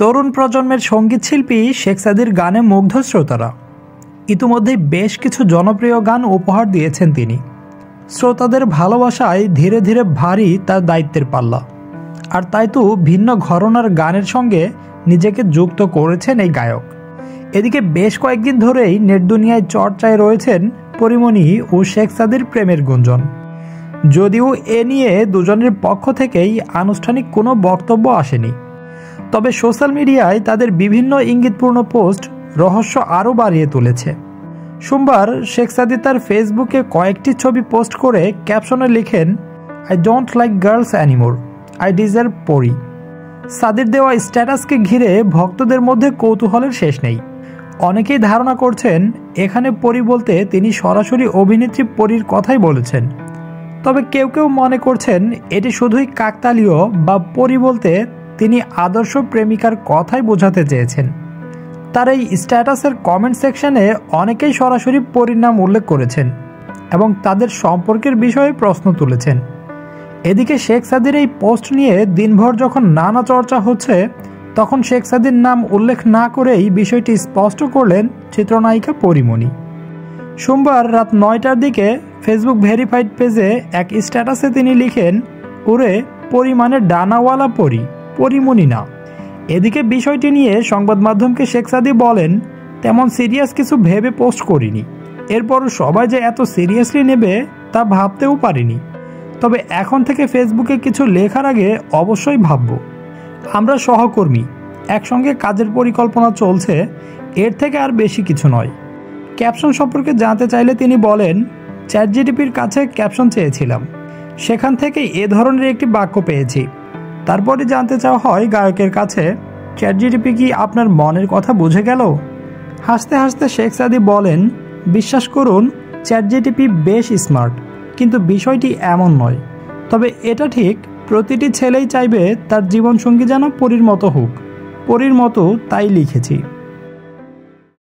তরুণ প্রজন্মের সঙ্গীত শিল্পী শেখ সাদীর গানে মুগ্ধ শ্রোতারা। ইতিমধ্যেই বেশ কিছু জনপ্রিয় গান উপহার দিয়েছেন তিনি। শ্রোতাদের ভালোবাসায় ধীরে ধীরে ভারী তার দায়িত্বের পাল্লা। আর তাই তো ভিন্ন ঘরানার গানের সঙ্গে নিজেকে যুক্ত করেছেন এই গায়ক। এদিকে বেশ কয়েকদিন ধরেই নেট দুনিয়ায় চর্চায় রয়েছেন পরীমনি ও শেখ সাদীর প্রেমের গুঞ্জন। যদিও এ নিয়ে দুজনের পক্ষ থেকেই আনুষ্ঠানিক কোনো বক্তব্য আসেনি, তবে সোশ্যাল মিডিয়ায় তাদের বিভিন্ন ইঙ্গিতপূর্ণ পোস্ট রহস্য আরও বাড়িয়ে তুলেছে। সোমবার শেখ সাদী তার ফেসবুকে কয়েকটি ছবি পোস্ট করে ক্যাপশনে লিখেন, I don't like girls anymore, I deserve পরি। সাদীর দেওয়া স্ট্যাটাসকে ঘিরে ভক্তদের মধ্যে কৌতূহলের শেষ নেই। অনেকেই ধারণা করছেন এখানে পরি বলতে তিনি সরাসরি অভিনেত্রী পরির কথাই বলেছেন। তবে কেউ কেউ মনে করছেন এটি শুধুই কাকতালীয় বা পরি বলতে তিনি আদর্শ প্রেমিকার কথাই বোঝাতে চেয়েছেন। তার এই স্ট্যাটাসের কমেন্ট সেকশনে অনেকেই সরাসরি পরির নাম উল্লেখ করেছেন এবং তাদের সম্পর্কের বিষয়ে প্রশ্ন তুলেছেন। এদিকে শেখ সাদীর এই পোস্ট নিয়ে দিনভর যখন নানা চর্চা হচ্ছে, তখন শেখ সাদীর নাম উল্লেখ না করেই বিষয়টি স্পষ্ট করলেন চিত্রনায়িকা পরীমনি। সোমবার রাত ৯টার দিকে ফেসবুক ভেরিফাইড পেজে এক স্ট্যাটাসে তিনি লিখেন, ওরে পরি মানে ডানাওয়ালা পরি, পরীমনি না। এদিকে বিষয়টি নিয়ে সংবাদ মাধ্যমকে শেখ সাদী বলেন, তেমন সিরিয়াস কিছু ভেবে পোস্ট করিনি। এরপরও সবাই যে এত সিরিয়াসলি নেবে তা ভাবতেও পারিনি। তবে এখন থেকে ফেসবুকে কিছু লেখার আগে অবশ্যই ভাবব। আমরা সহকর্মী, একসঙ্গে কাজের পরিকল্পনা চলছে, এর থেকে আর বেশি কিছু নয়। ক্যাপশন সম্পর্কে জানতে চাইলে তিনি বলেন, চ্যাটজিপিটির কাছে ক্যাপশন চেয়েছিলাম, সেখান থেকে এ ধরনের একটি বাক্য পেয়েছি। তারপরে জানতে চাওয়া হয় গায়কের কাছে, চ্যাটজিপিটি কি আপনার মনের কথা বুঝে গেল? হাসতে হাসতে শেখ সাদী বলেন, বিশ্বাস করুন চ্যাটজিপিটি বেশ স্মার্ট, কিন্তু বিষয়টি এমন নয়। তবে এটা ঠিক, প্রতিটি ছেলেই চাইবে তার জীবনসঙ্গী যেন পরীর মতো হোক। পরীর মতো তাই লিখেছি।